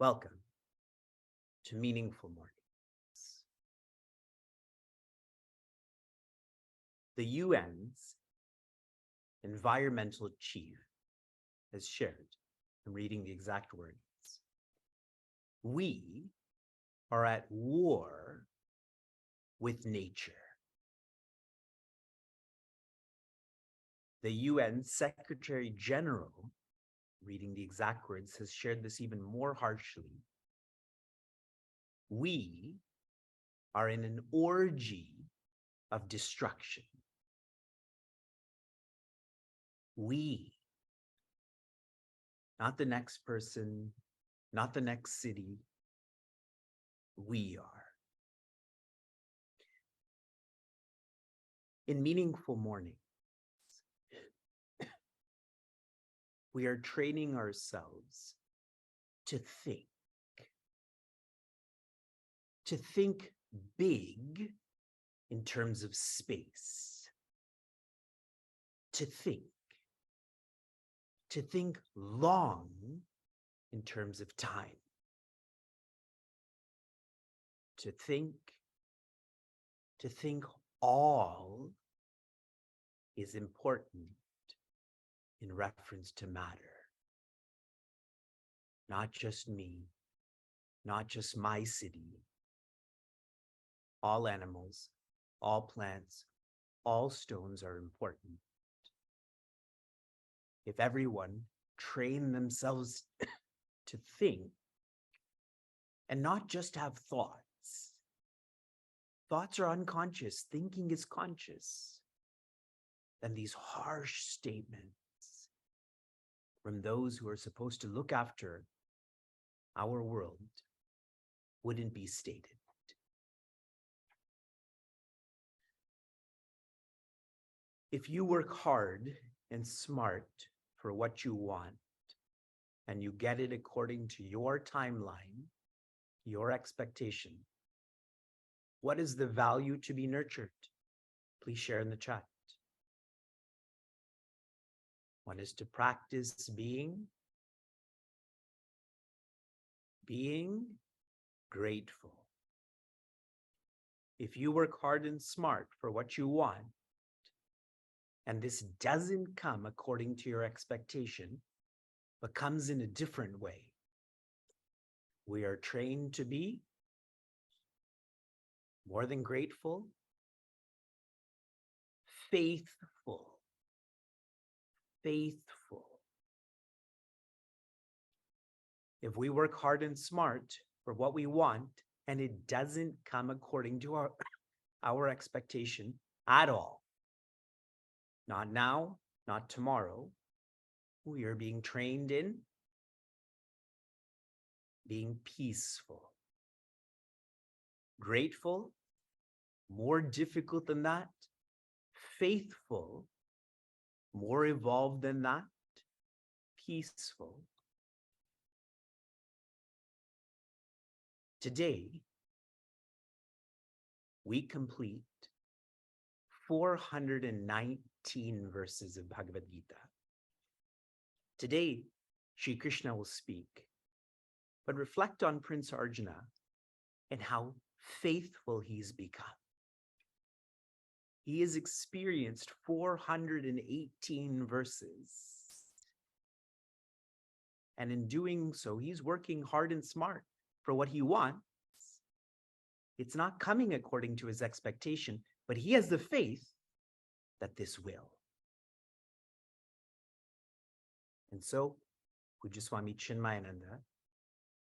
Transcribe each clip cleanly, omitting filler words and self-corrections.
Welcome to Meaningful Mornings. The UN's environmental chief has shared, I'm reading the exact words, we are at war with nature. The UN Secretary General, reading the exact words, has shared this even more harshly. We are in an orgy of destruction. We, not the next person, not the next city, we are. In Meaningful Mornings, we are training ourselves to think big in terms of space, to think long in terms of time, to think all is important in reference to matter. Not just me, not just my city. All animals, all plants, all stones are important. If everyone trained themselves to think and not just have thoughts. Thoughts are unconscious, thinking is conscious. Then these harsh statements from those who are supposed to look after our world wouldn't be stated. If you work hard and smart for what you want, and you get it according to your timeline, your expectation, what is the value to be nurtured? Please share in the chat. One is to practice being grateful. If you work hard and smart for what you want, and this doesn't come according to your expectation, but comes in a different way, we are trained to be more than grateful, faithful. If we work hard and smart for what we want, and it doesn't come according to our expectation at all, not now, not tomorrow, we are being trained in being peaceful. Grateful, more difficult than that. Faithful, more evolved than that. Peaceful. Today, we complete 419 verses of Bhagavad Gita. Today, Sri Krishna will speak, but reflect on Prince Arjuna and how faithful he's become. He has experienced 418 verses. And in doing so, he's working hard and smart for what he wants. It's not coming according to his expectation, but he has the faith that this will. And so, Pujya Swami Chinmayananda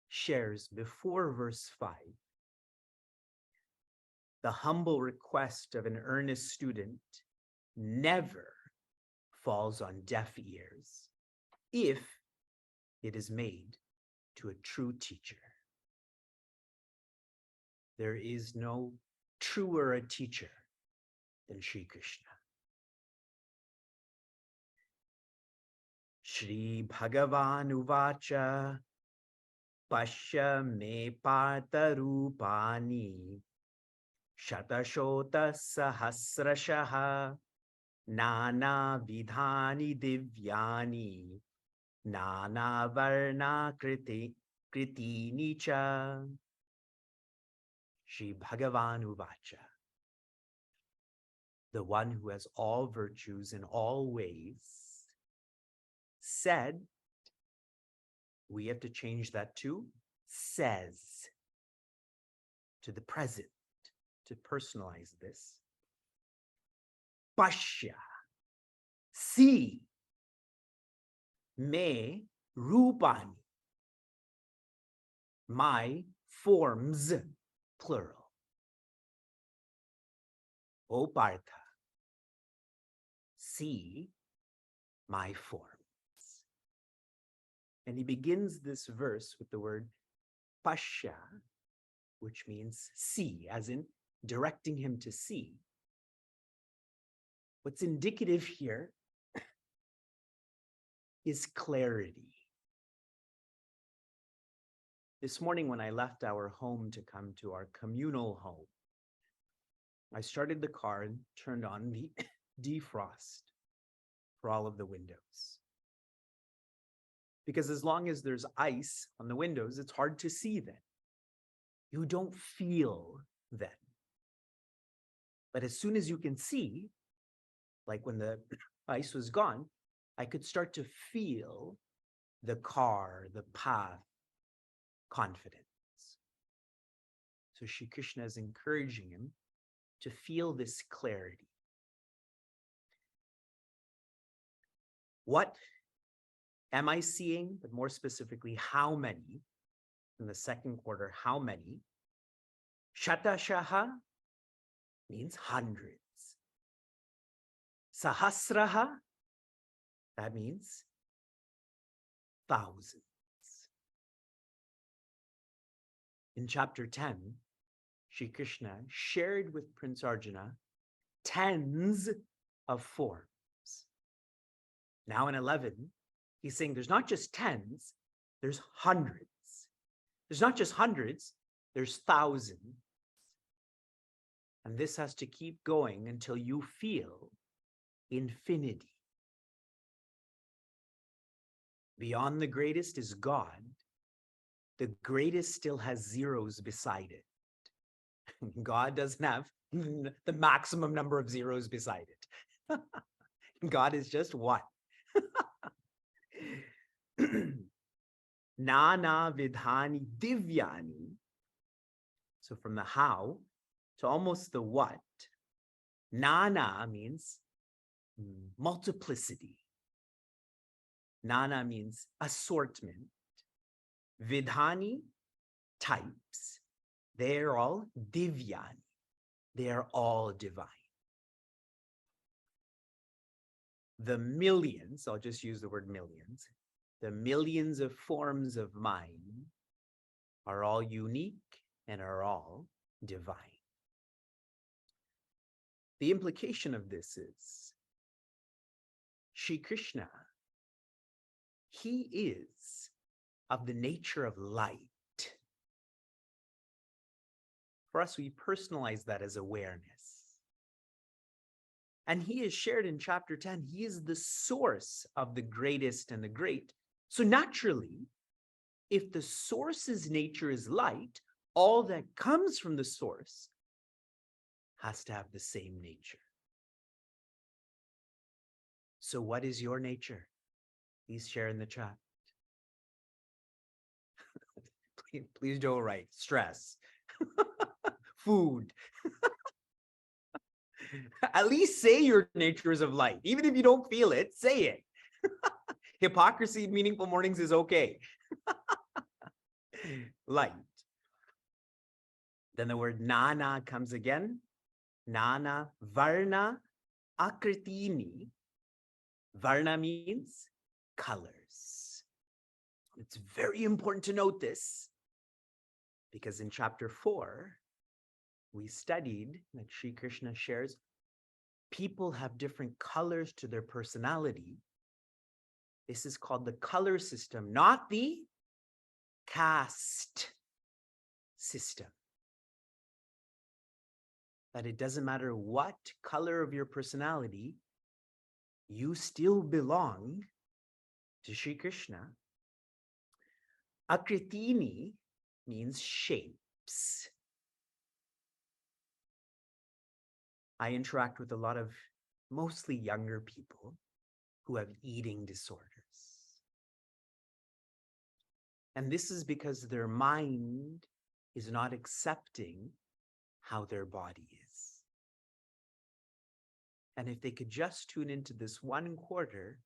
shares before verse 5 the humble request of an earnest student never falls on deaf ears if it is made to a true teacher. There is no truer a teacher than Sri Krishna. Shri Bhagavan Uvacha Pasya me Partha Rupani Shatashota Sahasrashaha Nana Vidhani Divyani Nana Varna Kritini Cha. Shri Bhagavan Uvacha, the one who has all virtues in all ways, said, we have to change that to says, to the present, to personalize this. Pashya, see, me rupani, my forms, plural. O Partha, see my forms. And he begins this verse with the word pasya, which means see, as in directing him to see. What's indicative here is clarity. This morning when I left our home to come to our communal home, I started the car and turned on the defrost for all of the windows. Because as long as there's ice on the windows, it's hard to see then. You don't feel then. But as soon as you can see, like when the ice was gone, I could start to feel the car, the path, confidence. So Shri Krishna is encouraging him to feel this clarity. What am I seeing? But more specifically, how many? In the second quarter, how many? Shatashaha means hundreds. Sahasraha, that means thousands. In chapter 10, Shri Krishna shared with Prince Arjuna tens of forms. Now in 11, he's saying there's not just tens, there's hundreds. There's not just hundreds, there's thousands. And this has to keep going until you feel infinity. Beyond the greatest is God. The greatest still has zeros beside it. God doesn't have the maximum number of zeros beside it. God is just one. Nana vidhani divyani. So from the how to almost the what. Nana means multiplicity. Nana means assortment. Vidhani, types. They're all divyani. They're all divine. The millions, I'll just use the word millions, the millions of forms of mind are all unique and are all divine. The implication of this is Shri Krishna, he is of the nature of light. For us, we personalize that as awareness. And he is shared in chapter 10. He is the source of the greatest and the great. So naturally, if the source's nature is light, all that comes from the source has to have the same nature. So what is your nature? Please share in the chat. Please don't write stress, food. At least say your nature is of light. Even if you don't feel it, say it. Hypocrisy in Meaningful Mornings is okay. Light. Then the word nana comes again. Nana varna akritini. Varna means colors. It's very important to note this because in chapter 4, we studied that Sri Krishna shares people have different colors to their personality. This is called the color system, not the caste system. That it doesn't matter what color of your personality, you still belong to Sri Krishna. Akritini means shapes. I interact with a lot of mostly younger people who have eating disorders. And this is because their mind is not accepting how their body is. And if they could just tune into this 1/4,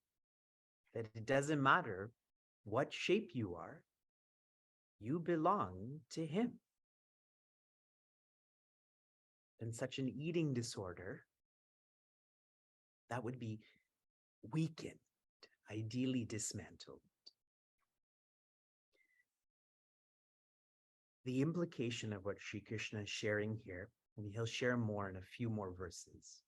that it doesn't matter what shape you are, you belong to him. And such an eating disorder, that would be weakened, ideally dismantled. The implication of what Sri Krishna is sharing here, and he'll share more in a few more verses.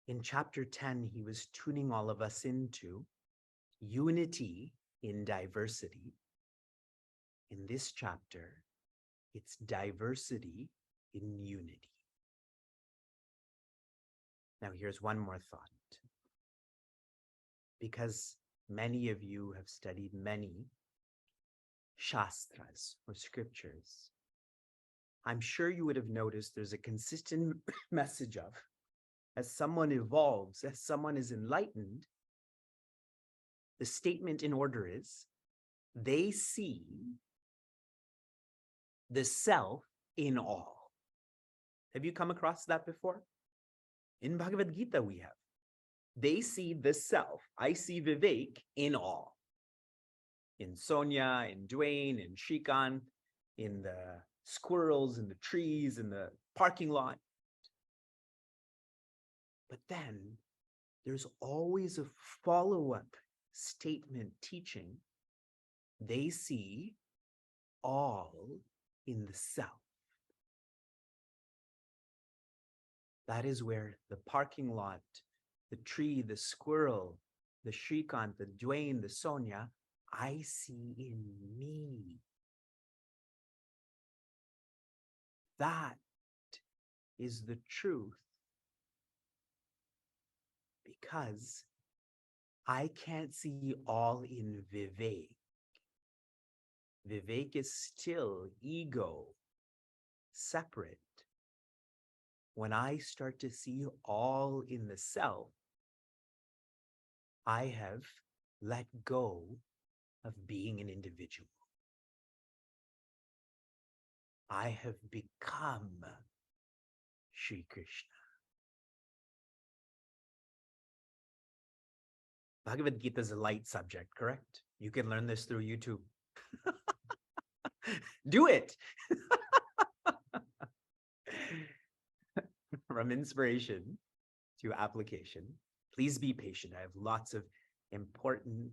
In chapter 10, he was tuning all of us into unity in diversity. In this chapter, it's diversity in unity. Now, here's one more thought. Because many of you have studied many shastras or scriptures, I'm sure you would have noticed there's a consistent message of, as someone evolves, as someone is enlightened, the statement in order is, they see the self in all. Have you come across that before? In Bhagavad Gita we have. They see the self. I see Vivek in all. In Sonia, in Dwayne, in Shrikant, in the squirrels, in the trees, in the parking lot. But then there's always a follow-up statement teaching. They see all in the self. That is where the parking lot, the tree, the squirrel, the Shrikant, the Dwayne, the Sonia, I see in me. That is the truth. Because I can't see all in Vivek. Vivek is still ego, separate. When I start to see all in the self, I have let go of being an individual. I have become Sri Krishna. Bhagavad Gita is a light subject, correct? You can learn this through YouTube. Do it. From inspiration to application. Please be patient. I have lots of important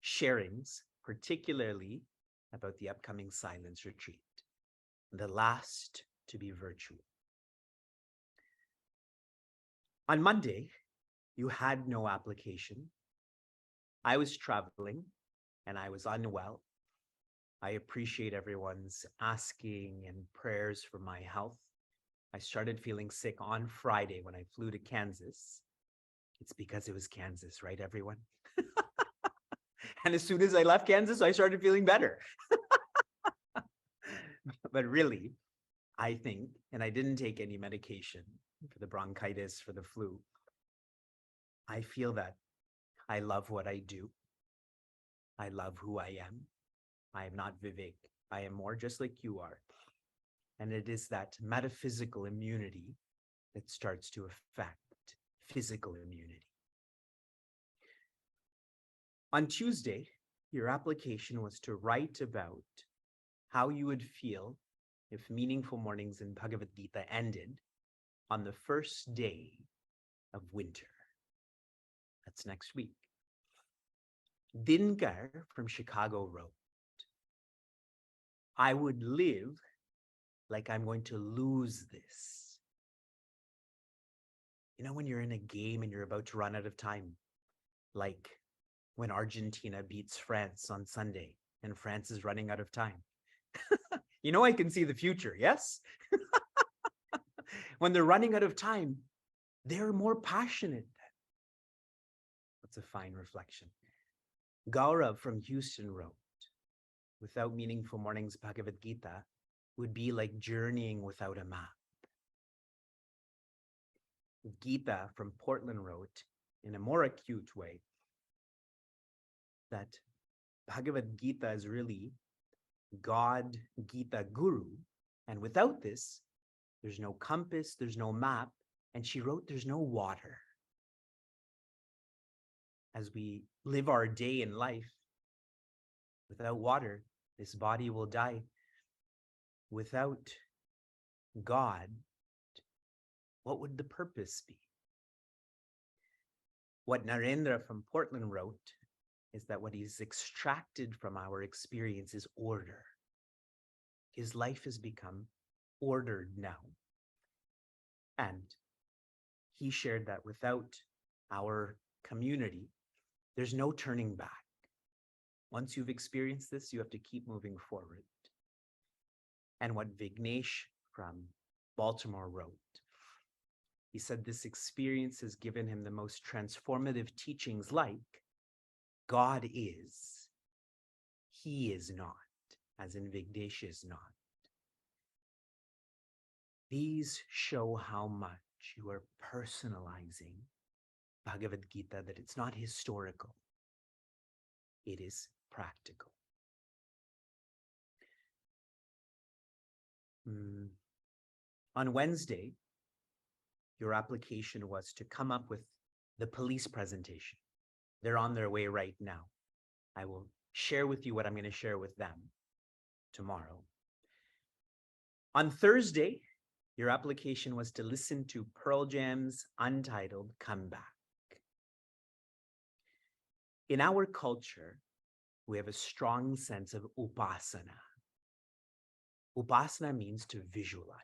sharings, particularly about the upcoming silence retreat, the last to be virtual. On Monday, you had no application. I was traveling and I was unwell. I appreciate everyone's asking and prayers for my health. I started feeling sick on Friday when I flew to Kansas. It's because it was Kansas, right, everyone? And as soon as I left Kansas, I started feeling better. But really, I think, and I didn't take any medication for the bronchitis, for the flu. I feel that I love what I do. I love who I am. I am not Vivek. I am more just like you are. And it is that metaphysical immunity that starts to affect physical immunity. On Tuesday, your application was to write about how you would feel if Meaningful Mornings in Bhagavad Gita ended on the first day of winter. That's next week. Dinkar from Chicago wrote, I would live like I'm going to lose this. You know, when you're in a game and you're about to run out of time, like when Argentina beats France on Sunday and France is running out of time. You know, I can see the future, yes? When they're running out of time, they're more passionate. That's a fine reflection. Gaurav from Houston wrote, without meaningful mornings Bhagavad Gita would be like journeying without a map. Gita from Portland wrote, in a more acute way, that Bhagavad Gita is really God Gita Guru. And without this, there's no compass, there's no map. And she wrote, there's no water. As we live our day in life, without water, this body will die. Without God, what would the purpose be? What Narendra from Portland wrote is that what he's extracted from our experience is order. His life has become ordered now. And he shared that without our community, there's no turning back. Once you've experienced this, you have to keep moving forward. And what Vignesh from Baltimore wrote, he said this experience has given him the most transformative teachings like God is, he is not, as in Vignesh is not. These show how much you are personalizing Bhagavad Gita, that it's not historical, it is practical. On Wednesday, your application was to come up with the police presentation. They're on their way right now. I will share with you what I'm going to share with them tomorrow. On Thursday, your application was to listen to Pearl Jam's untitled Comeback. In our culture, we have a strong sense of upasana. Upasana means to visualize.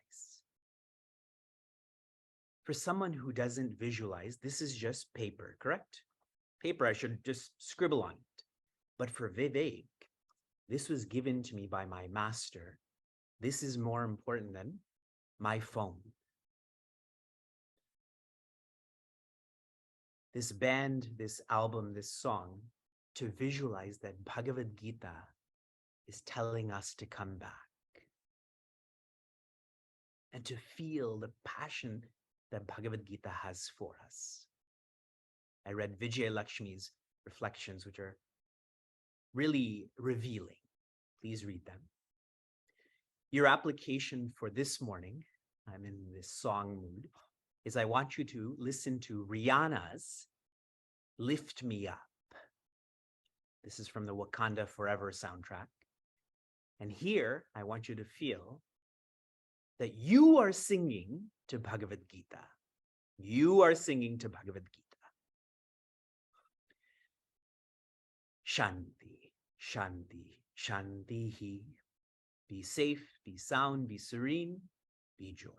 For someone who doesn't visualize, this is just paper, correct? Paper, I should just scribble on it. But for Vivek, this was given to me by my master. This is more important than my phone. This band, this album, this song, to visualize that Bhagavad Gita is telling us to come back. And to feel the passion that Bhagavad Gita has for us. I read Vijay Lakshmi's reflections, which are really revealing. Please read them. Your application for this morning, I'm in this song mood, is I want you to listen to Rihanna's Lift Me Up. This is from the Wakanda Forever soundtrack. And here, I want you to feel that you are singing to Bhagavad Gita. You are singing to Bhagavad Gita. Shanti, Shanti, Shantihi. Be safe, be sound, be serene, be joy.